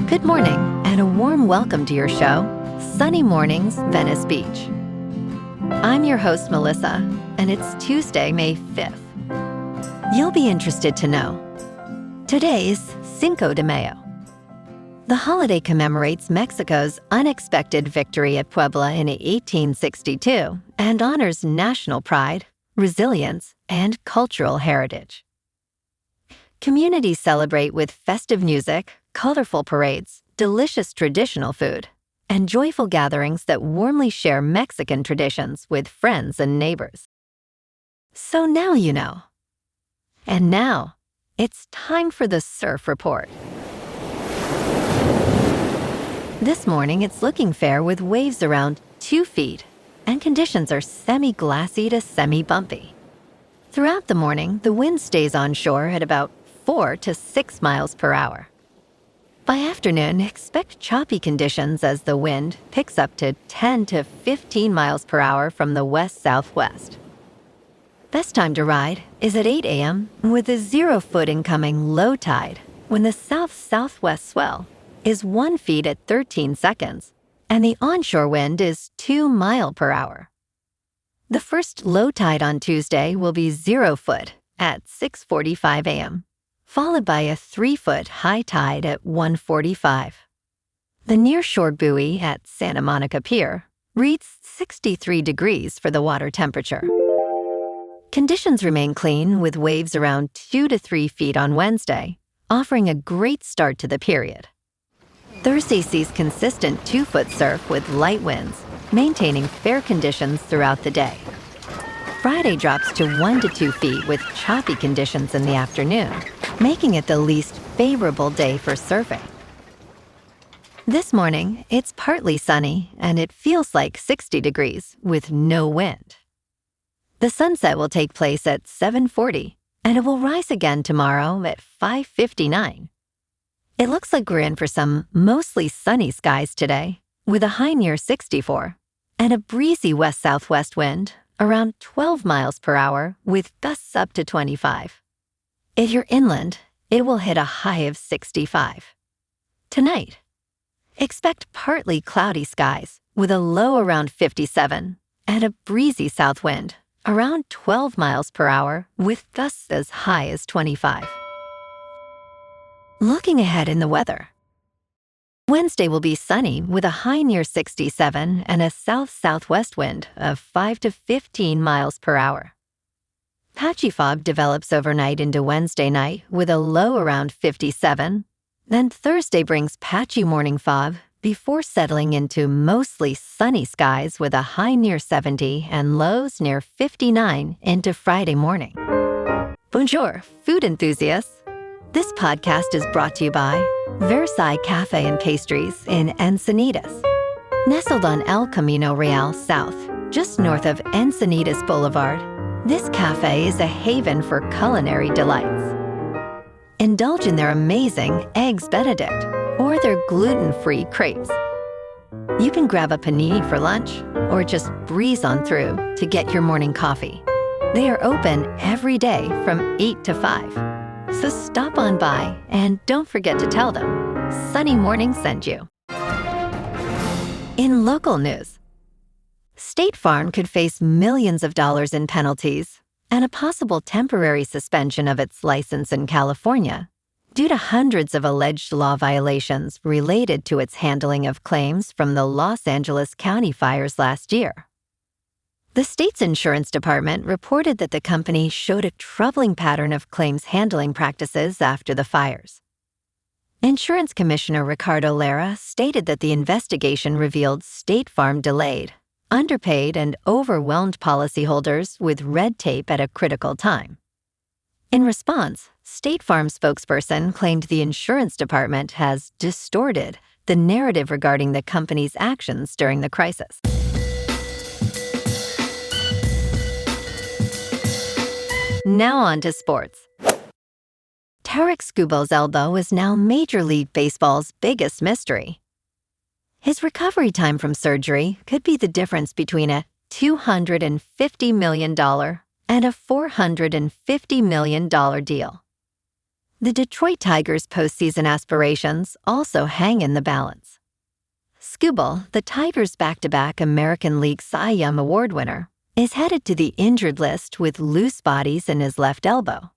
Good morning, and a warm welcome to your show, Sunny Mornings, Venice Beach. I'm your host, Melissa, and it's Tuesday, May 5th. You'll be interested to know. Today is Cinco de Mayo. The holiday commemorates Mexico's unexpected victory at Puebla in 1862 and honors national pride, resilience, and cultural heritage. Communities celebrate with festive music, colorful parades, delicious traditional food, and joyful gatherings that warmly share Mexican traditions with friends and neighbors. So now you know. And now, it's time for the Surf Report. This morning, it's looking fair with waves around 2 feet, and conditions are semi-glassy to semi-bumpy. Throughout the morning, the wind stays on shore at about 4 to 6 miles per hour. By afternoon, expect choppy conditions as the wind picks up to 10 to 15 miles per hour from the west-southwest. Best time to ride is at 8 a.m. with a 0-foot incoming low tide when the south-southwest swell is 1 foot at 13 seconds and the onshore wind is 2 miles per hour. The first low tide on Tuesday will be 0 foot at 6:45 a.m., followed by a 3-foot high tide at 1:45. The nearshore buoy at Santa Monica Pier reads 63 degrees for the water temperature. Conditions remain clean with waves around 2 to 3 feet on Wednesday, offering a great start to the period. Thursday sees consistent 2-foot surf with light winds, maintaining fair conditions throughout the day. Friday drops to 1 to 2 feet with choppy conditions in the afternoon, making it the least favorable day for surfing. This morning, it's partly sunny and it feels like 60 degrees with no wind. The sunset will take place at 7:40 and it will rise again tomorrow at 5:59. It looks like we're in for some mostly sunny skies today, with a high near 64 and a breezy west-southwest wind around 12 miles per hour with gusts up to 25. If you're inland, it will hit a high of 65. Tonight, expect partly cloudy skies with a low around 57 and a breezy south wind around 12 miles per hour with gusts as high as 25. Looking ahead in the weather. Wednesday will be sunny with a high near 67 and a south-southwest wind of 5 to 15 miles per hour. Patchy fog develops overnight into Wednesday night with a low around 57. Then Thursday brings patchy morning fog before settling into mostly sunny skies with a high near 70 and lows near 59 into Friday morning. Bonjour, food enthusiasts. This podcast is brought to you by Versailles Cafe and Pastries in Encinitas. Nestled on El Camino Real South, just north of Encinitas Boulevard, this cafe is a haven for culinary delights. Indulge in their amazing Eggs Benedict or their gluten-free crepes. You can grab a panini for lunch or just breeze on through to get your morning coffee. They are open every day from 8 to 5. So stop on by and don't forget to tell them Sunny Morning sent you. In local news, State Farm could face millions of dollars in penalties and a possible temporary suspension of its license in California due to hundreds of alleged law violations related to its handling of claims from the Los Angeles County fires last year. The state's insurance department reported that the company showed a troubling pattern of claims handling practices after the fires. Insurance Commissioner Ricardo Lara stated that the investigation revealed State Farm delayed, underpaid, and overwhelmed policyholders with red tape at a critical time. In response, State Farm spokesperson claimed the insurance department has distorted the narrative regarding the company's actions during the crisis. Now on to sports. Tarik Skubal's elbow is now Major League Baseball's biggest mystery. His recovery time from surgery could be the difference between a $250 million and a $450 million deal. The Detroit Tigers' postseason aspirations also hang in the balance. Skubal, the Tigers' back-to-back American League Cy Young Award winner, is headed to the injured list with loose bodies in his left elbow.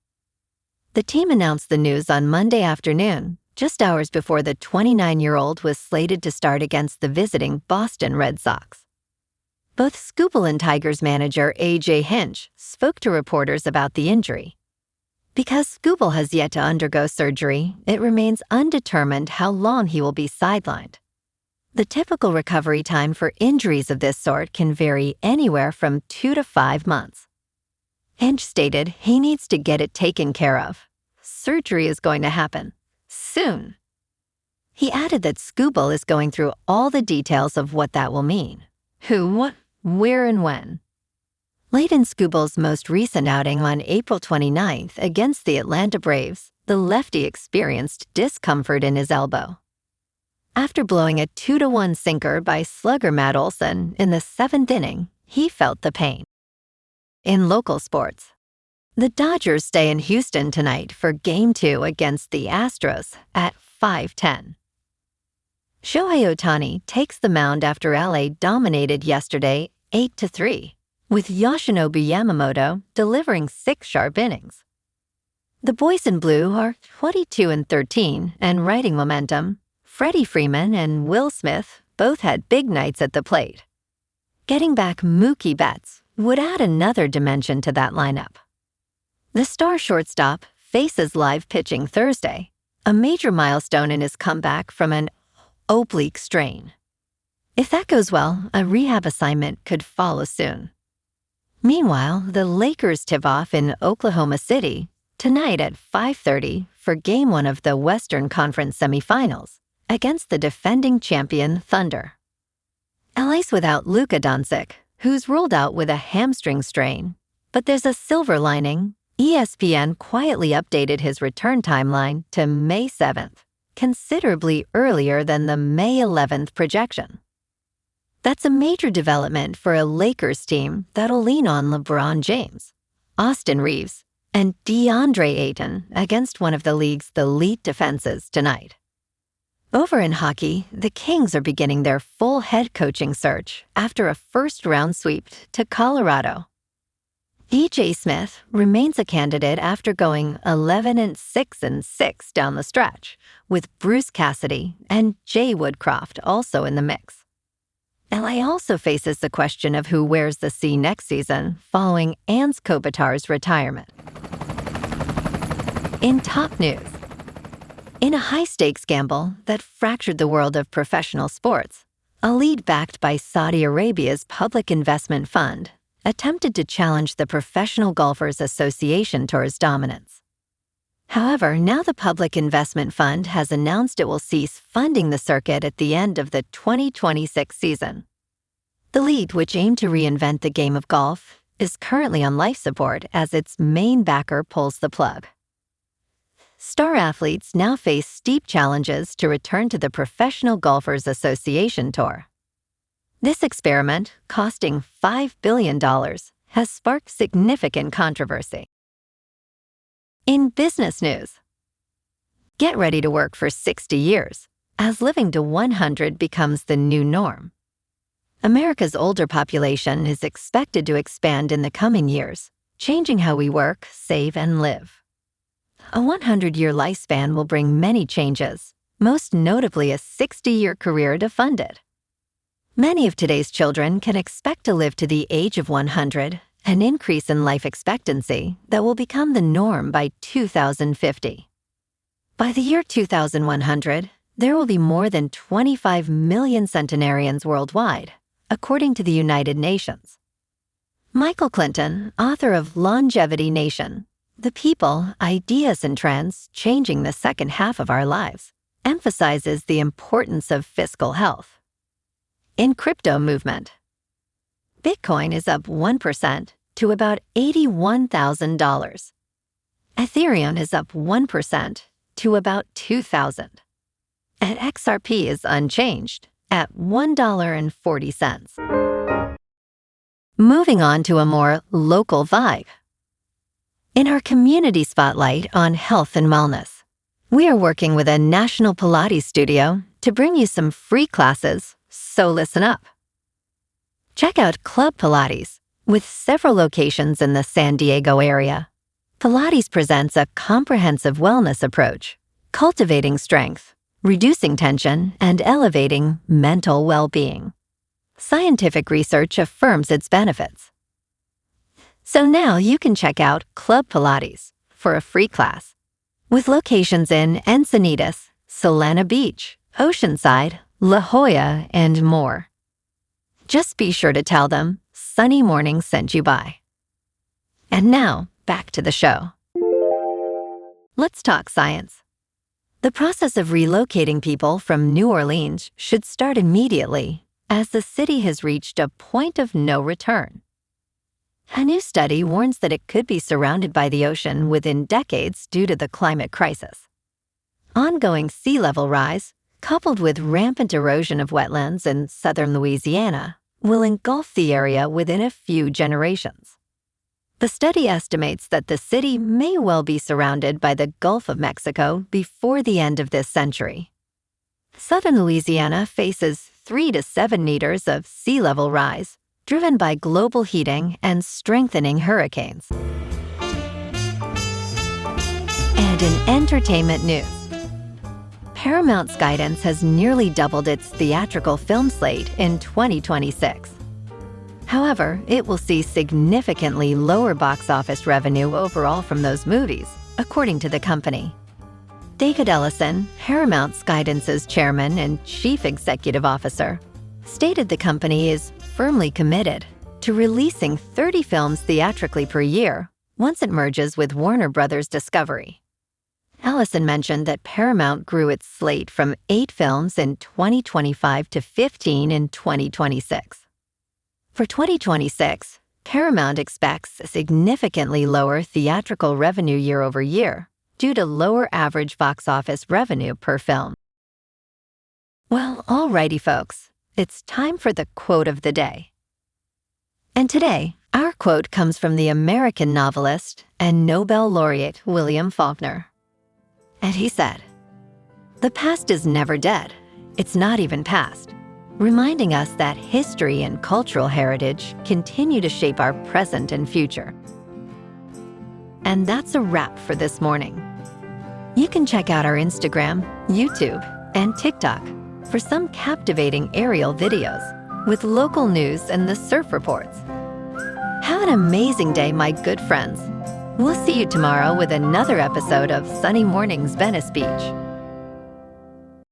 The team announced the news on Monday afternoon, just hours before the 29-year-old was slated to start against the visiting Boston Red Sox. Both Skubal and Tigers manager A.J. Hinch spoke to reporters about the injury. Because Skubal has yet to undergo surgery, it remains undetermined how long he will be sidelined. The typical recovery time for injuries of this sort can vary anywhere from 2 to 5 months. Hinch stated he needs to get it taken care of. Surgery is going to happen soon. He added that Skubal is going through all the details of what that will mean. Who, what, where, and when. Late in Skubal's most recent outing on April 29th against the Atlanta Braves, the lefty experienced discomfort in his elbow. After blowing a 2-1 sinker by slugger Matt Olson in the 7th inning, he felt the pain. In local sports, the Dodgers stay in Houston tonight for Game 2 against the Astros at 5:10. Shohei Ohtani takes the mound after LA dominated yesterday 8-3, with Yoshinobu Yamamoto delivering 6 sharp innings. The boys in blue are 22-13 and riding momentum. Freddie Freeman and Will Smith both had big nights at the plate. Getting back Mookie Betts would add another dimension to that lineup. The star shortstop faces live pitching Thursday, a major milestone in his comeback from an oblique strain. If that goes well, a rehab assignment could follow soon. Meanwhile, the Lakers tip off in Oklahoma City tonight at 5:30 for Game 1 of the Western Conference semifinals against the defending champion Thunder. LA's without Luka Doncic, who's ruled out with a hamstring strain. But there's a silver lining. ESPN quietly updated his return timeline to May 7th, considerably earlier than the May 11th projection. That's a major development for a Lakers team that'll lean on LeBron James, Austin Reeves, and DeAndre Ayton against one of the league's elite defenses tonight. Over in hockey, the Kings are beginning their full head coaching search after a first-round sweep to Colorado. E.J. Smith remains a candidate after going 11-6-6 down the stretch, with Bruce Cassidy and Jay Woodcroft also in the mix. LA also faces the question of who wears the C next season following Anze Kopitar's retirement. In top news, in a high-stakes gamble that fractured the world of professional sports, a lead backed by Saudi Arabia's public investment fund attempted to challenge the Professional Golfers Association Tour's dominance. However, now the public investment fund has announced it will cease funding the circuit at the end of the 2026 season. The league, which aimed to reinvent the game of golf, is currently on life support as its main backer pulls the plug. Star athletes now face steep challenges to return to the Professional Golfers Association Tour. This experiment, costing $5 billion, has sparked significant controversy. In business news, get ready to work for 60 years as living to 100 becomes the new norm. America's older population is expected to expand in the coming years, changing how we work, save, and live. A 100-year lifespan will bring many changes, most notably a 60-year career to fund it. Many of today's children can expect to live to the age of 100, an increase in life expectancy that will become the norm by 2050. By the year 2100, there will be more than 25 million centenarians worldwide, according to the United Nations. Michael Clinton, author of Longevity Nation, The People, Ideas, and Trends Changing the Second Half of Our Lives, emphasizes the importance of fiscal health. In crypto movement, Bitcoin is up 1% to about $81,000. Ethereum is up 1% to about $2,000. And XRP is unchanged at $1.40. Moving on to a more local vibe. In our community spotlight on health and wellness, We are working with a national Pilates studio to bring you some free classes, so listen up. Check out Club Pilates, with several locations in the San Diego area. Pilates presents a comprehensive wellness approach, cultivating strength, reducing tension, and elevating mental well-being. Scientific research affirms its benefits. So now you can check out Club Pilates for a free class, with locations in Encinitas, Solana Beach, Oceanside, La Jolla, and more. Just be sure to tell them Sunny Morning sent you by. And now, back to the show. Let's talk science. The process of relocating people from New Orleans should start immediately, as the city has reached a point of no return. A new study warns that it could be surrounded by the ocean within decades due to the climate crisis. Ongoing sea level rise, coupled with rampant erosion of wetlands in southern Louisiana, will engulf the area within a few generations. The study estimates that the city may well be surrounded by the Gulf of Mexico before the end of this century. Southern Louisiana faces 3 to 7 meters of sea level rise, driven by global heating and strengthening hurricanes. And in entertainment news, Paramount's guidance has nearly doubled its theatrical film slate in 2026. However, it will see significantly lower box office revenue overall from those movies, according to the company. David Ellison, Paramount's Guidance's chairman and chief executive officer, stated the company is firmly committed to releasing 30 films theatrically per year once it merges with Warner Bros. Discovery. Ellison mentioned that Paramount grew its slate from 8 films in 2025 to 15 in 2026. For 2026, Paramount expects significantly lower theatrical revenue year over year due to lower average box office revenue per film. Well, alrighty folks, it's time for the quote of the day. And today, our quote comes from the American novelist and Nobel laureate William Faulkner. And he said, "The past is never dead. It's not even past," reminding us that history and cultural heritage continue to shape our present and future. And that's a wrap for this morning. You can check out our Instagram, YouTube, and TikTok for some captivating aerial videos with local news and the surf reports. Have an amazing day, my good friends. We'll see you tomorrow with another episode of Sunny Mornings Venice Beach.